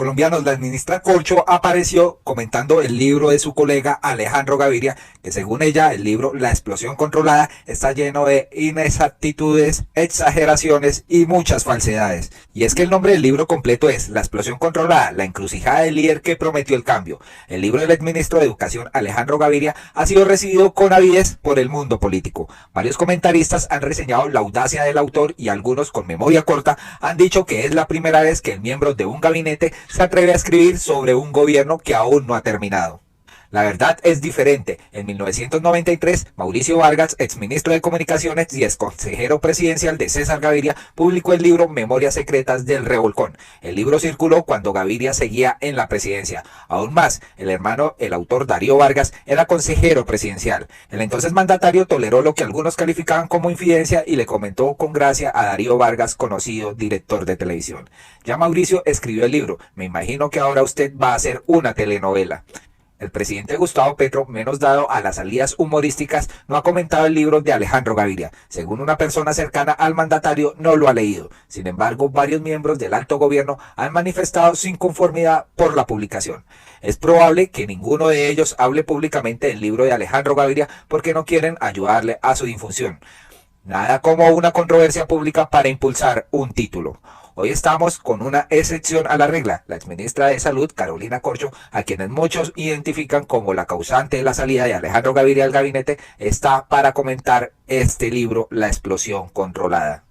colombianos, la ministra Corcho apareció comentando el libro de su colega Alejandro Gaviria, que según ella el libro La explosión controlada está lleno de inexactitudes, exageraciones y muchas falsedades. Y es que el nombre del libro completo es La explosión controlada, la encrucijada del líder que prometió el cambio. El libro del exministro de Educación Alejandro Gaviria ha sido recibido con avidez por el mundo político. Varios comentaristas han reseñado la audacia del autor y algunos con memoria corta han dicho que es la primera vez que el miembro de un gabinete se atreve a escribir sobre un gobierno que aún no ha terminado. La verdad es diferente. En 1993, Mauricio Vargas, exministro de Comunicaciones y exconsejero presidencial de César Gaviria, publicó el libro Memorias secretas del revolcón. El libro circuló cuando Gaviria seguía en la presidencia. Aún más, el autor Darío Vargas, era consejero presidencial. El entonces mandatario toleró lo que algunos calificaban como infidencia y le comentó con gracia a Darío Vargas, conocido director de televisión. Ya Mauricio escribió el libro. Me imagino que ahora usted va a hacer una telenovela. El presidente Gustavo Petro, menos dado a las salidas humorísticas, no ha comentado el libro de Alejandro Gaviria. Según una persona cercana al mandatario, no lo ha leído. Sin embargo, varios miembros del alto gobierno han manifestado su inconformidad por la publicación. Es probable que ninguno de ellos hable públicamente del libro de Alejandro Gaviria porque no quieren ayudarle a su difusión. Nada como una controversia pública para impulsar un título. Hoy estamos con una excepción a la regla, la exministra de Salud, Carolina Corcho, a quienes muchos identifican como la causante de la salida de Alejandro Gaviria del gabinete, está para comentar este libro, La explosión controlada.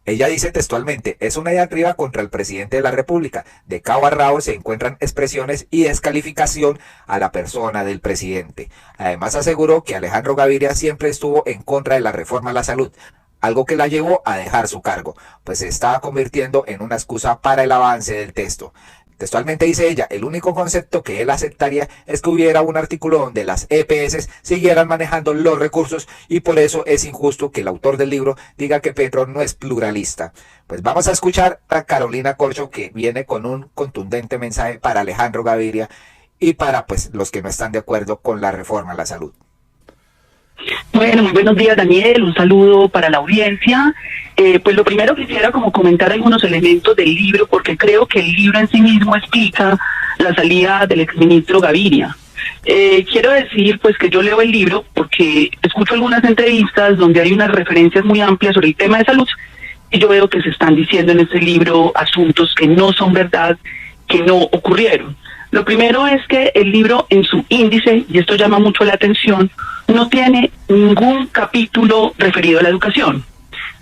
Ella dice textualmente, es una diatriba contra el presidente de la República. De cabo a rabo se encuentran expresiones y descalificación a la persona del presidente. Además aseguró que Alejandro Gaviria siempre estuvo en contra de la reforma a la salud, algo que la llevó a dejar su cargo, pues se estaba convirtiendo en una excusa para el avance del texto. Textualmente dice ella, el único concepto que él aceptaría es que hubiera un artículo donde las EPS siguieran manejando los recursos y por eso es injusto que el autor del libro diga que Petro no es pluralista. Pues vamos a escuchar a Carolina Corcho, que viene con un contundente mensaje para Alejandro Gaviria y para los que no están de acuerdo con la reforma a la salud. Bueno, muy buenos días, Daniel, un saludo para la audiencia. Pues lo primero quisiera como comentar algunos elementos del libro, porque creo que el libro en sí mismo explica la salida del exministro Gaviria. Quiero decir pues que yo leo el libro porque escucho algunas entrevistas donde hay unas referencias muy amplias sobre el tema de salud y yo veo que se están diciendo en este libro asuntos que no son verdad, que no ocurrieron. Lo primero es que el libro en su índice, y esto llama mucho la atención, no tiene ningún capítulo referido a la educación.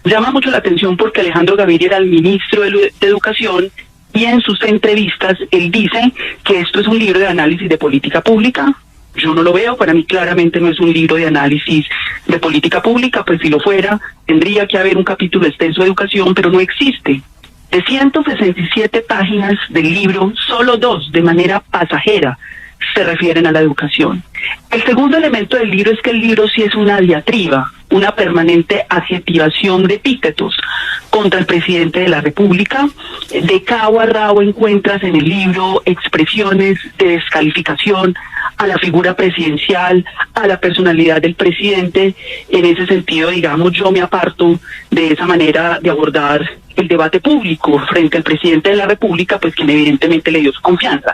Llama mucho la atención porque Alejandro Gaviria era el ministro de Educación y en sus entrevistas él dice que esto es un libro de análisis de política pública. Yo no lo veo, para mí claramente no es un libro de análisis de política pública, pues si lo fuera tendría que haber un capítulo extenso de educación, pero no existe. De 167 páginas del libro, solo 2 de manera pasajera se refieren a la educación. El segundo elemento del libro es que el libro sí es una diatriba, una permanente adjetivación de epítetos contra el presidente de la República. De cabo a rabo encuentras en el libro expresiones de descalificación a la figura presidencial, a la personalidad del presidente. En ese sentido, digamos, yo me aparto de esa manera de abordar el debate público frente al presidente de la República, pues quien evidentemente le dio su confianza.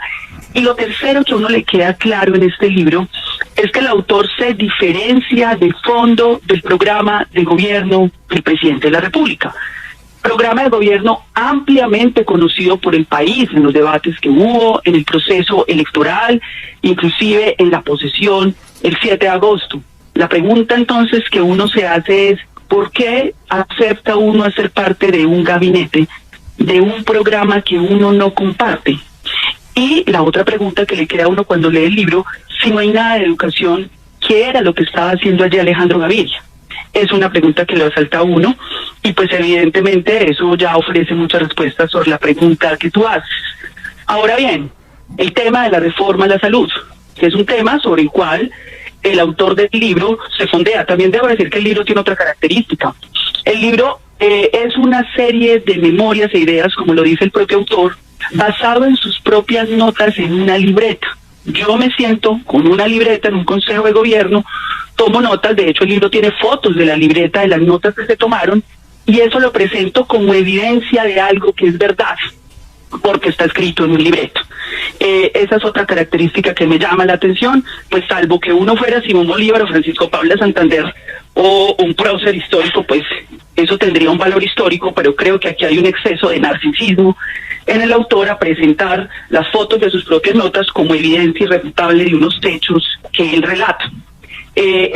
Y lo tercero que a uno le queda claro en este libro es que el autor se diferencia de fondo del programa de gobierno del presidente de la República. Programa de gobierno ampliamente conocido por el país en los debates que hubo, en el proceso electoral, inclusive en la posesión el 7 de agosto. La pregunta entonces que uno se hace es, ¿por qué acepta uno a ser parte de un gabinete, de un programa que uno no comparte? Y la otra pregunta que le queda a uno cuando lee el libro, si no hay nada de educación, ¿qué era lo que estaba haciendo allí Alejandro Gaviria? Es una pregunta que le asalta a uno y pues evidentemente eso ya ofrece muchas respuestas sobre la pregunta que tú haces. Ahora bien, el tema de la reforma a la salud, que es un tema sobre el cual el autor del libro se fondea. También debo decir que el libro tiene otra característica. El libro es una serie de memorias e ideas, como lo dice el propio autor, basado en sus propias notas en una libreta. Yo me siento con una libreta en un consejo de gobierno, tomo notas, de hecho el libro tiene fotos de la libreta, de las notas que se tomaron, y eso lo presento como evidencia de algo que es verdad. porque está escrito en un libreto. Esa es otra característica que me llama la atención, pues salvo que uno fuera Simón Bolívar o Francisco Pablo Santander o un prócer histórico, pues eso tendría un valor histórico, pero creo que aquí hay un exceso de narcisismo en el autor a presentar las fotos de sus propias notas como evidencia irrefutable de unos hechos que él relata.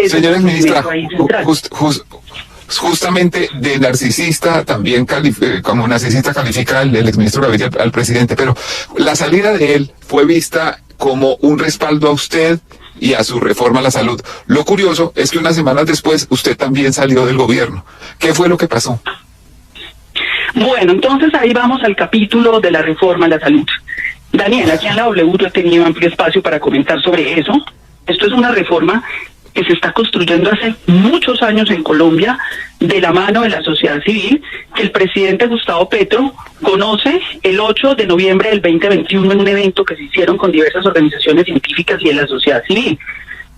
Señora ministra, justamente de narcisista también como narcisista califica el exministro Gaviria al presidente, pero la salida de él fue vista como un respaldo a usted y a su reforma a la salud. Lo curioso es que unas semanas después usted también salió del gobierno. ¿Qué fue lo que pasó? Bueno, entonces ahí vamos al capítulo de la reforma a la salud. Daniel, aquí en la W yo he tenido amplio espacio para comentar sobre eso. Esto es una reforma que se está construyendo hace muchos años en Colombia de la mano de la sociedad civil, que el presidente Gustavo Petro conoce el 8 de noviembre del 2021 en un evento que se hicieron con diversas organizaciones científicas y de la sociedad civil.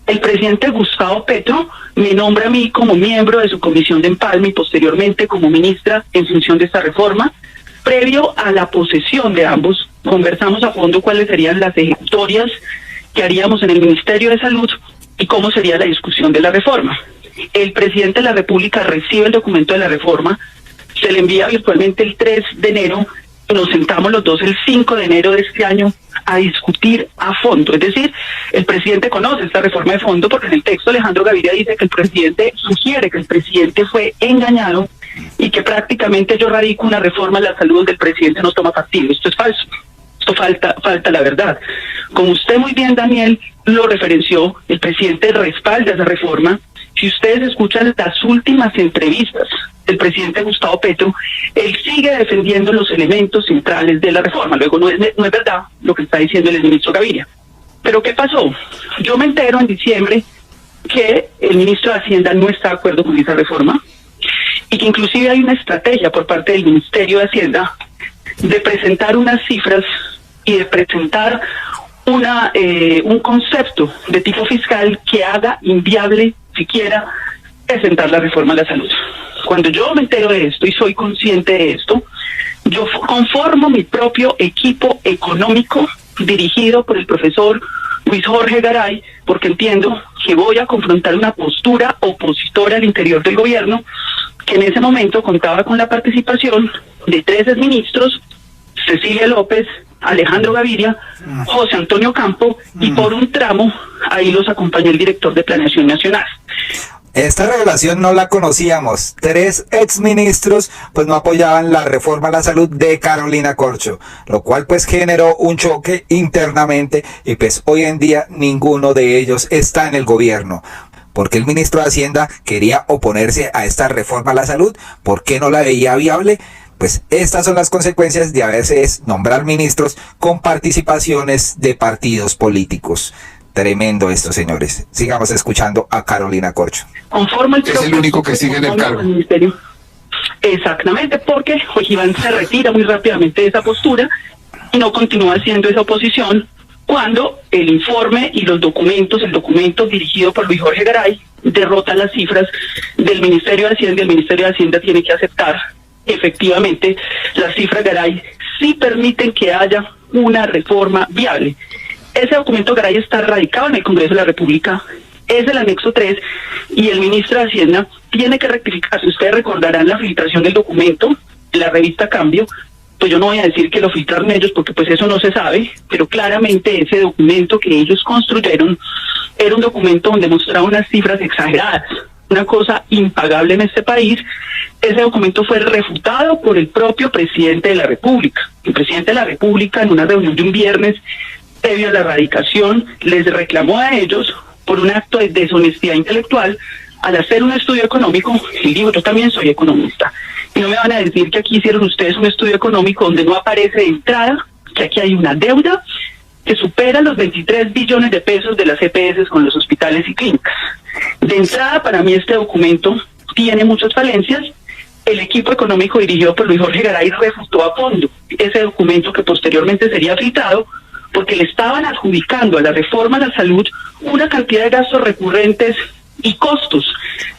El presidente Gustavo Petro me nombra a mí como miembro de su comisión de empalme y posteriormente como ministra en función de esta reforma. Previo a la posesión de ambos, conversamos a fondo cuáles serían las ejecutorias que haríamos en el Ministerio de Salud y cómo sería la discusión de la reforma. El presidente de la República recibe el documento de la reforma, se le envía virtualmente el 3 de enero y nos sentamos los dos el 5 de enero de este año a discutir a fondo. Es decir, el presidente conoce esta reforma de fondo porque en el texto Alejandro Gaviria dice que el presidente sugiere que el presidente fue engañado y que prácticamente yo radico una reforma a la salud donde el presidente no toma partido. Esto es falso. Esto falta la verdad. Como usted muy bien, Daniel, lo referenció, el presidente respalda esa reforma. Si ustedes escuchan las últimas entrevistas del presidente Gustavo Petro, él sigue defendiendo los elementos centrales de la reforma. Luego no es verdad lo que está diciendo el ministro Gaviria. Pero ¿qué pasó? Yo me entero en diciembre que el ministro de Hacienda no está de acuerdo con esa reforma y que inclusive hay una estrategia por parte del Ministerio de Hacienda de presentar unas cifras y de presentar un concepto de tipo fiscal que haga inviable siquiera presentar la reforma a la salud. Cuando yo me entero de esto y soy consciente de esto, yo conformo mi propio equipo económico dirigido por el profesor Luis Jorge Garay, porque entiendo que voy a confrontar una postura opositora al interior del gobierno, que en ese momento contaba con la participación de 3 ministros, Cecilia López, Alejandro Gaviria, José Antonio Campo, y por un tramo ahí los acompañó el director de Planeación Nacional. Esta revelación no la conocíamos. 3 exministros pues no apoyaban la reforma a la salud de Carolina Corcho, lo cual pues generó un choque internamente y pues hoy en día ninguno de ellos está en el gobierno. ¿Por qué el ministro de Hacienda quería oponerse a esta reforma a la salud? ¿Por qué no la veía viable? Pues estas son las consecuencias de a veces nombrar ministros con participaciones de partidos políticos. Tremendo esto, señores. Sigamos escuchando a Carolina Corcho. Conforme es el único que sigue en el cargo. Exactamente, porque Iván se retira muy rápidamente de esa postura y no continúa haciendo esa oposición cuando el informe y los documentos, el documento dirigido por Luis Jorge Garay, derrota las cifras del Ministerio de Hacienda y el Ministerio de Hacienda tiene que aceptar efectivamente las cifras Garay sí permiten que haya una reforma viable. Ese documento Garay está radicado en el Congreso de la República, es el anexo 3 y el ministro de Hacienda tiene que rectificar. Si ustedes recordarán la filtración del documento en la revista Cambio, pues yo no voy a decir que lo filtraron ellos porque pues eso no se sabe, pero claramente ese documento que ellos construyeron era un documento donde mostraba unas cifras exageradas, una cosa impagable en este país. Ese documento fue refutado por el propio presidente de la República. El presidente de la República en una reunión de un viernes previo a la erradicación les reclamó a ellos por un acto de deshonestidad intelectual al hacer un estudio económico. Y digo, yo también soy economista y no me van a decir que aquí hicieron ustedes un estudio económico donde no aparece de entrada que aquí hay una deuda que supera los 23 billones de pesos de las EPS con los hospitales y clínicas. De entrada, para mí este documento tiene muchas falencias. El equipo económico dirigido por Luis Jorge Garay refutó a fondo ese documento que posteriormente sería filtrado porque le estaban adjudicando a la reforma a la salud una cantidad de gastos recurrentes y costos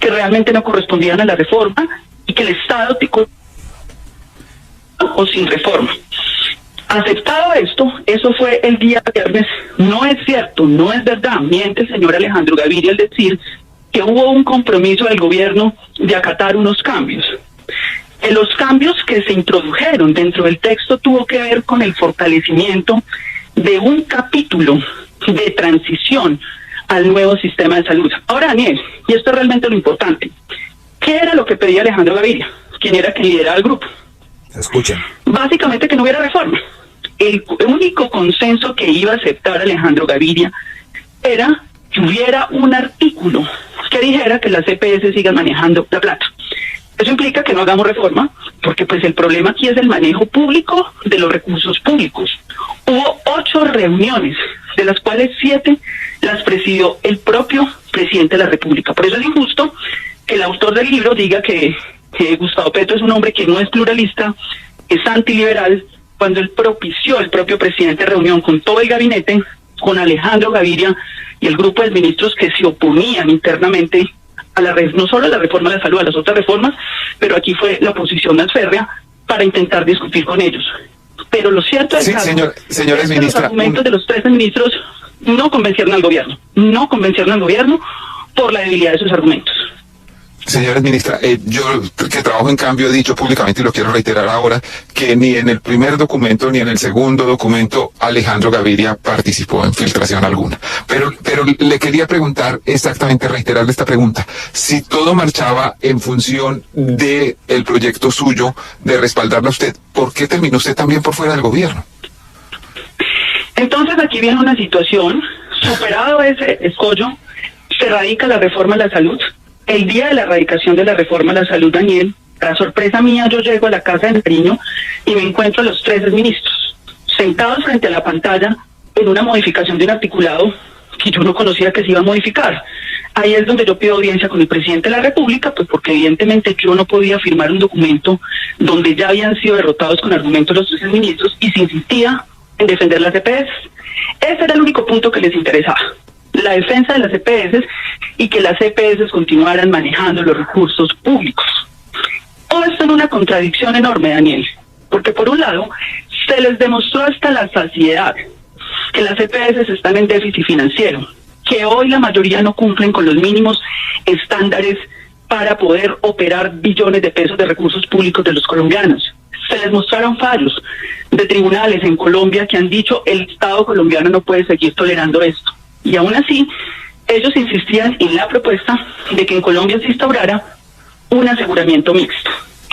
que realmente no correspondían a la reforma y que el Estado o sin reforma. Aceptado esto, eso fue el día viernes. No es cierto, no es verdad, miente el señor Alejandro Gaviria al decir que hubo un compromiso del gobierno de acatar unos cambios. Los cambios que se introdujeron dentro del texto tuvo que ver con el fortalecimiento de un capítulo de transición al nuevo sistema de salud. Ahora, Daniel, y esto es realmente lo importante, ¿qué era lo que pedía Alejandro Gaviria? ¿Quién era quien lideraba el grupo? Escuchen. Básicamente que no hubiera reforma. El único consenso que iba a aceptar Alejandro Gaviria era que hubiera un artículo que dijera que las EPS sigan manejando la plata. Eso implica que no hagamos reforma, porque pues el problema aquí es el manejo público de los recursos públicos. Hubo 8 reuniones, de las cuales 7 las presidió el propio presidente de la República. Por eso es injusto que el autor del libro diga que Gustavo Petro es un hombre que no es pluralista, es antiliberal, cuando él propició el propio presidente reunión con todo el gabinete, con Alejandro Gaviria y el grupo de ministros que se oponían internamente a no solo a la reforma de la salud, a las otras reformas, pero aquí fue la oposición más férrea para intentar discutir con ellos. Pero lo cierto es que los argumentos de los 13 ministros no convencieron al gobierno por la debilidad de sus argumentos. Señora ministra, yo que trabajo en cambio he dicho públicamente y lo quiero reiterar ahora que ni en el primer documento ni en el segundo documento Alejandro Gaviria participó en filtración alguna. Pero le quería preguntar exactamente, reiterarle esta pregunta. Si todo marchaba en función de el proyecto suyo de respaldarla a usted, ¿por qué terminó usted también por fuera del gobierno? Entonces aquí viene una situación, superado ese escollo, se radica la reforma a la salud. El día de la erradicación de la reforma a la salud, Daniel, para sorpresa mía, yo llego a la Casa de Nariño y me encuentro a los 13 ministros sentados frente a la pantalla en una modificación de un articulado que yo no conocía que se iba a modificar. Ahí es donde yo pido audiencia con el presidente de la República, pues porque evidentemente yo no podía firmar un documento donde ya habían sido derrotados con argumentos los 13 ministros y se insistía en defender las EPS. Ese era el único punto que les interesaba, la defensa de las EPS y que las EPS continuaran manejando los recursos públicos. Todo esto en una contradicción enorme, Daniel, porque por un lado se les demostró hasta la saciedad que las EPS están en déficit financiero, que hoy la mayoría no cumplen con los mínimos estándares para poder operar billones de pesos de recursos públicos de los colombianos. Se les mostraron fallos de tribunales en Colombia que han dicho el Estado colombiano no puede seguir tolerando esto. Y aún así, ellos insistían en la propuesta de que en Colombia se instaurara un aseguramiento mixto.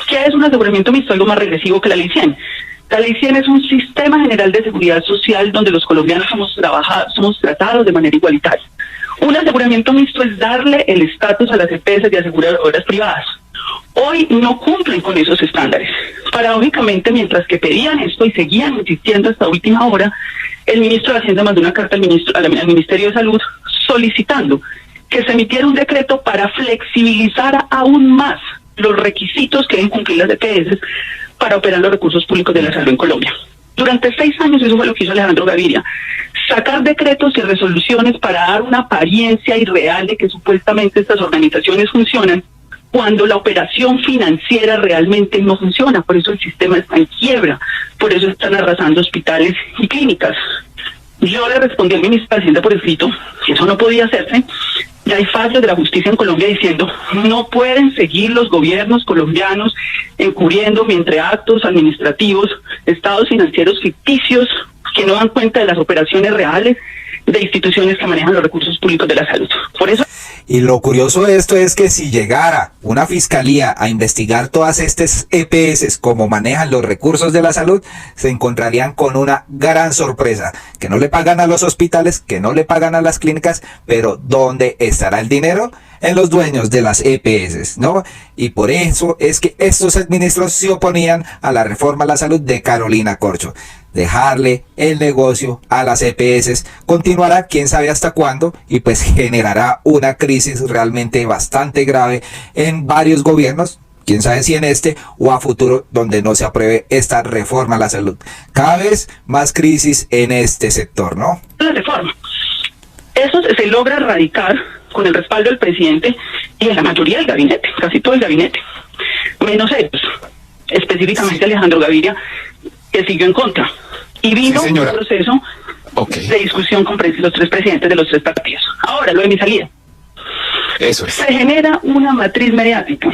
¿Qué es un aseguramiento mixto? Algo más regresivo que la Ley 100. La Ley 100 es un sistema general de seguridad social donde los colombianos somos tratados de manera igualitaria. Un aseguramiento mixto es darle el estatus a las EPS de aseguradoras privadas. Hoy no cumplen con esos estándares. Paradójicamente, mientras que pedían esto y seguían insistiendo hasta última hora, el ministro de Hacienda mandó una carta al Ministerio de Salud solicitando que se emitiera un decreto para flexibilizar aún más los requisitos que deben cumplir las EPS para operar los recursos públicos de la salud en Colombia. Durante 6 años eso fue lo que hizo Alejandro Gaviria, sacar decretos y resoluciones para dar una apariencia irreal de que supuestamente estas organizaciones funcionan, cuando la operación financiera realmente no funciona. Por eso el sistema está en quiebra, por eso están arrasando hospitales y clínicas. Yo le respondí al ministro de Hacienda por escrito que eso no podía hacerse. Ya hay fallos de la justicia en Colombia diciendo no pueden seguir los gobiernos colombianos encubriendo entre actos administrativos estados financieros ficticios que no dan cuenta de las operaciones reales de instituciones que manejan los recursos públicos de la salud. Por eso. Y lo curioso de esto es que si llegara una fiscalía a investigar todas estas EPS, como manejan los recursos de la salud, se encontrarían con una gran sorpresa, que no le pagan a los hospitales, que no le pagan a las clínicas, pero ¿dónde estará el dinero? En los dueños de las EPS, ¿no? Y por eso es que estos ministros se oponían a la reforma a la salud de Carolina Corcho. Dejarle el negocio a las EPS continuará quién sabe hasta cuándo y pues generará una crisis realmente bastante grave en varios gobiernos, quién sabe si en este o a futuro donde no se apruebe esta reforma a la salud. Cada vez más crisis en este sector, ¿no? La reforma. Eso se logra erradicar con el respaldo del presidente y de la mayoría del gabinete, casi todo el gabinete, menos ellos, específicamente Alejandro Gaviria, que siguió en contra. Y vino Sí, un señora. proceso de discusión con los tres presidentes de los tres partidos. Ahora, lo de mi salida. Eso es. Se genera una matriz mediática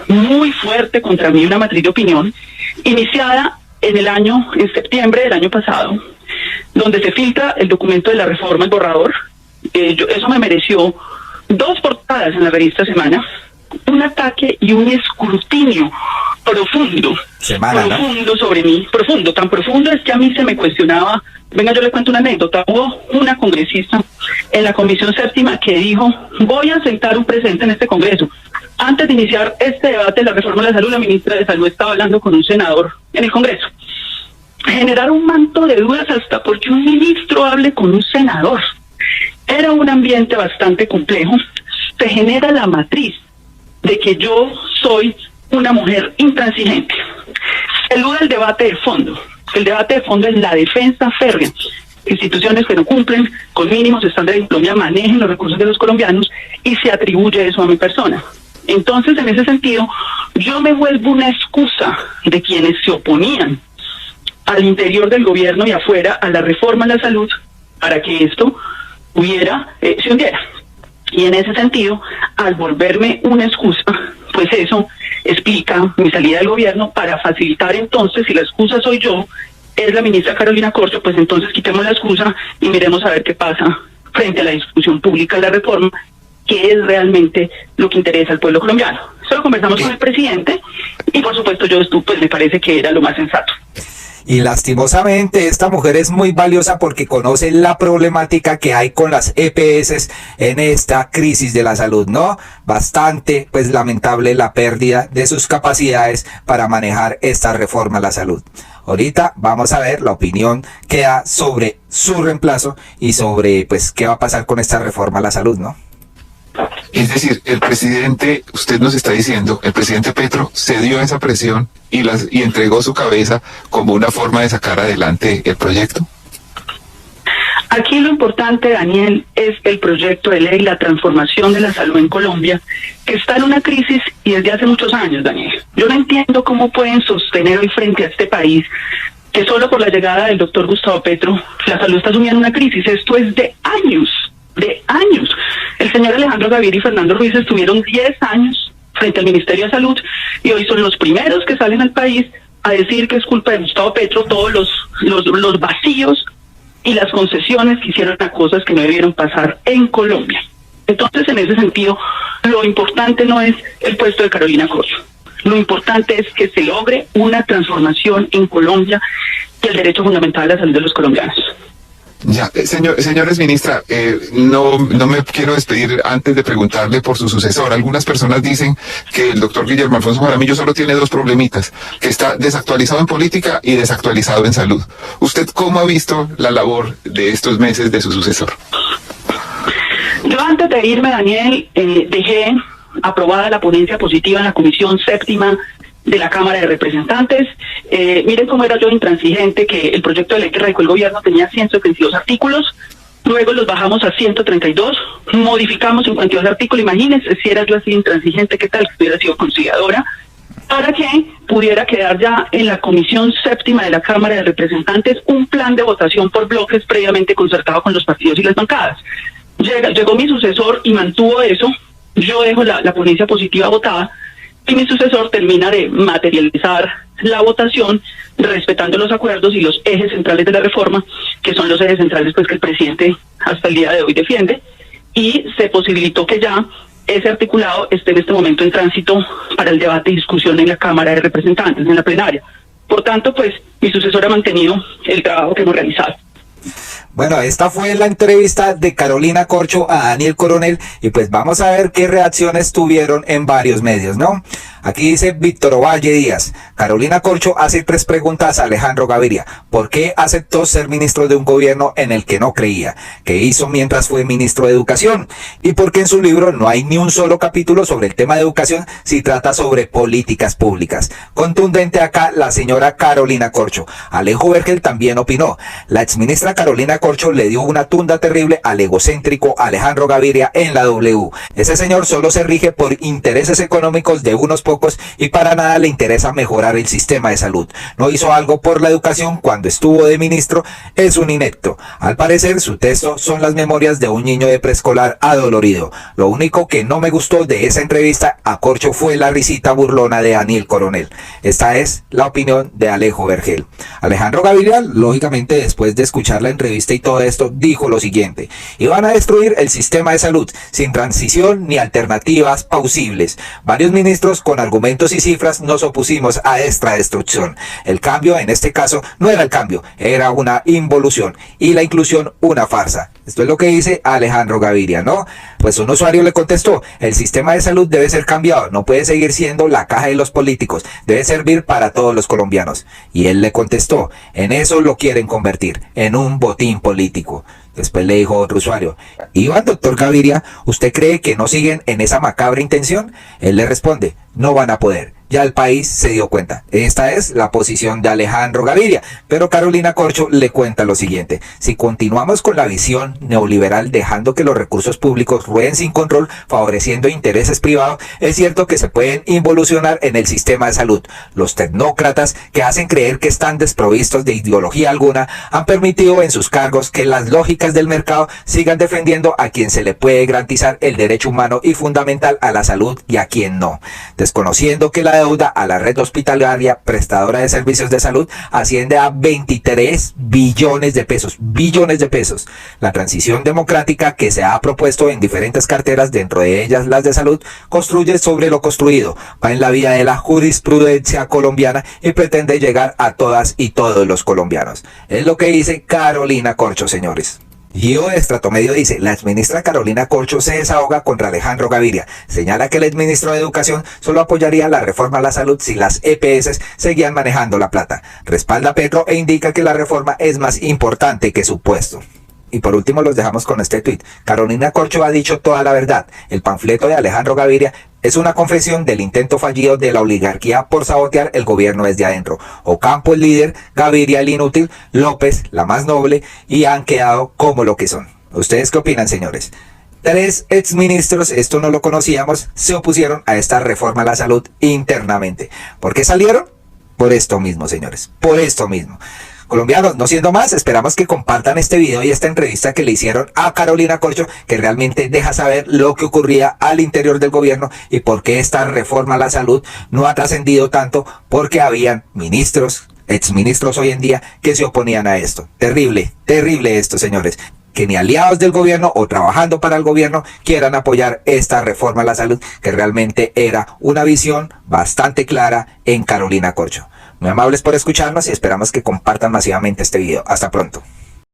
muy fuerte contra mí, una matriz de opinión, iniciada en septiembre del año pasado, donde se filtra el documento de la reforma, el borrador. Eso me mereció 2 portadas en la revista Semana, un ataque y un escrutinio profundo sobre mí, tan profundo es que a mí se me cuestionaba. Venga, yo le cuento una anécdota. Hubo una congresista en la Comisión Séptima que dijo: voy a sentar un precedente en este Congreso. Antes de iniciar este debate de la reforma de la salud, la ministra de Salud estaba hablando con un senador en el Congreso. Generar un manto de dudas hasta porque un ministro hable con un senador. Era un ambiente bastante complejo. Se genera la matriz de que yo soy una mujer intransigente. Se eluda el debate de fondo. El debate de fondo es la defensa férrea. Instituciones que no cumplen con mínimos estándares en Colombia manejen los recursos de los colombianos y se atribuye eso a mi persona. Entonces, en ese sentido, yo me vuelvo una excusa de quienes se oponían al interior del gobierno y afuera a la reforma a la salud para que esto se hundiera. Y en ese sentido, al volverme una excusa, pues eso explica mi salida del gobierno para facilitar entonces, si la excusa soy yo, es la ministra Carolina Corcho, pues entonces quitemos la excusa y miremos a ver qué pasa frente a la discusión pública de la reforma, que es realmente lo que interesa al pueblo colombiano. Eso lo conversamos con el presidente y por supuesto pues me parece que era lo más sensato. Y lastimosamente esta mujer es muy valiosa porque conoce la problemática que hay con las EPS en esta crisis de la salud, ¿no? Bastante, pues lamentable la pérdida de sus capacidades para manejar esta reforma a la salud. Ahorita vamos a ver la opinión que da sobre su reemplazo y sobre, pues, qué va a pasar con esta reforma a la salud, ¿no? Es decir, el presidente, usted nos está diciendo, el presidente Petro cedió a esa presión y entregó su cabeza como una forma de sacar adelante el proyecto. Aquí lo importante, Daniel, es el proyecto de ley, la transformación de la salud en Colombia, que está en una crisis y desde hace muchos años, Daniel. Yo no entiendo cómo pueden sostener hoy frente a este país que solo por la llegada del doctor Gustavo Petro la salud está sumiendo en una crisis. Esto es de años. El señor Alejandro Gaviria y Fernando Ruiz estuvieron 10 años frente al Ministerio de Salud y hoy son los primeros que salen al país a decir que es culpa de Gustavo Petro todos los vacíos y las concesiones que hicieron a cosas que no debieron pasar en Colombia. Entonces, en ese sentido, lo importante no es el puesto de Carolina Corcho. Lo importante es que se logre una transformación en Colombia y el derecho fundamental a la salud de los colombianos. Ya, señores ministra, no me quiero despedir antes de preguntarle por su sucesor. Algunas personas dicen que el doctor Guillermo Alfonso Jaramillo solo tiene 2 problemitas, que está desactualizado en política y desactualizado en salud. ¿Usted cómo ha visto la labor de estos meses de su sucesor? Yo antes de irme, Daniel, dejé aprobada la ponencia positiva en la Comisión Séptima de la Cámara de Representantes. Miren cómo era yo intransigente, que el proyecto de ley que radicó el gobierno tenía 132 artículos, luego los bajamos a 132, modificamos 52 artículos. Imagínense si era yo así intransigente, qué tal que hubiera sido conciliadora, para que pudiera quedar ya en la Comisión Séptima de la Cámara de Representantes un plan de votación por bloques previamente concertado con los partidos y las bancadas. Llegó mi sucesor y mantuvo eso. Yo dejo la ponencia positiva votada y mi sucesor termina de materializar la votación respetando los acuerdos y los ejes centrales de la reforma, que son los ejes centrales pues que el presidente hasta el día de hoy defiende, y se posibilitó que ya ese articulado esté en este momento en tránsito para el debate y discusión en la Cámara de Representantes, en la plenaria. Por tanto, pues mi sucesor ha mantenido el trabajo que hemos realizado. Bueno, esta fue la entrevista de Carolina Corcho a Daniel Coronel y pues vamos a ver qué reacciones tuvieron en varios medios, ¿no? Aquí dice Víctor Ovalle Díaz: Carolina Corcho hace 3 preguntas a Alejandro Gaviria. ¿Por qué aceptó ser ministro de un gobierno en el que no creía? ¿Qué hizo mientras fue ministro de Educación? ¿Y por qué en su libro no hay ni un solo capítulo sobre el tema de educación si trata sobre políticas públicas? Contundente acá la señora Carolina Corcho. Alejo Vergel también opinó: la exministra Carolina Corcho le dio una tunda terrible al egocéntrico Alejandro Gaviria en la W. Ese señor solo se rige por intereses económicos de unos pocos y para nada le interesa mejorar el sistema de salud. No hizo algo por la educación cuando estuvo de ministro, es un inepto. Al parecer su texto son las memorias de un niño de preescolar adolorido. Lo único que no me gustó de esa entrevista a Corcho fue la risita burlona de Daniel Coronel. Esta es la opinión de Alejo Vergel. Alejandro Gaviria, lógicamente después de escuchar la entrevista y todo esto, dijo lo siguiente: iban a destruir el sistema de salud sin transición ni alternativas plausibles. Varios ministros con argumentos y cifras nos opusimos a esta destrucción. El cambio en este caso no era el cambio, era una involución y la inclusión una farsa. Esto es lo que dice Alejandro Gaviria, ¿no? Pues un usuario le contestó: el sistema de salud debe ser cambiado, no puede seguir siendo la caja de los políticos, debe servir para todos los colombianos. Y él le contestó: en eso lo quieren convertir, en un botín político. Después le dijo otro usuario: Iván, doctor Gaviria, ¿usted cree que no siguen en esa macabra intención? Él le responde: no van a poder. Ya el país se dio cuenta. Esta es la posición de Alejandro Gaviria. Pero Carolina Corcho le cuenta lo siguiente: si continuamos con la visión neoliberal dejando que los recursos públicos rueden sin control, favoreciendo intereses privados, es cierto que se pueden involucionar en el sistema de salud. Los tecnócratas que hacen creer que están desprovistos de ideología alguna han permitido en sus cargos que las lógicas del mercado sigan defendiendo a quien se le puede garantizar el derecho humano y fundamental a la salud y a quien no, desconociendo que la deuda a la red hospitalaria prestadora de servicios de salud asciende a 23 billones de pesos. La transición democrática que se ha propuesto en diferentes carteras, dentro de ellas las de salud, construye sobre lo construido, va en la vía de la jurisprudencia colombiana y pretende llegar a todas y todos los colombianos. Es lo que dice Carolina Corcho, señores. Gio de Estrato Medio dice: la exministra Carolina Corcho se desahoga contra Alejandro Gaviria. Señala que el exministro de Educación solo apoyaría la reforma a la salud si las EPS seguían manejando la plata. Respalda a Petro e indica que la reforma es más importante que su puesto. Y por último los dejamos con este tuit: Carolina Corcho ha dicho toda la verdad. El panfleto de Alejandro Gaviria es una confesión del intento fallido de la oligarquía por sabotear el gobierno desde adentro. Ocampo el líder, Gaviria el inútil, López la más noble, y han quedado como lo que son. ¿Ustedes qué opinan, señores? 3 exministros, esto no lo conocíamos, se opusieron a esta reforma a la salud internamente. ¿Por qué salieron? Por esto mismo, señores, por esto mismo. Colombianos, no siendo más, esperamos que compartan este video y esta entrevista que le hicieron a Carolina Corcho, que realmente deja saber lo que ocurría al interior del gobierno y por qué esta reforma a la salud no ha trascendido tanto, porque habían ministros, exministros hoy en día, que se oponían a esto. Terrible, terrible esto, señores. Que ni aliados del gobierno o trabajando para el gobierno quieran apoyar esta reforma a la salud, que realmente era una visión bastante clara en Carolina Corcho. Muy amables por escucharnos y esperamos que compartan masivamente este video. Hasta pronto.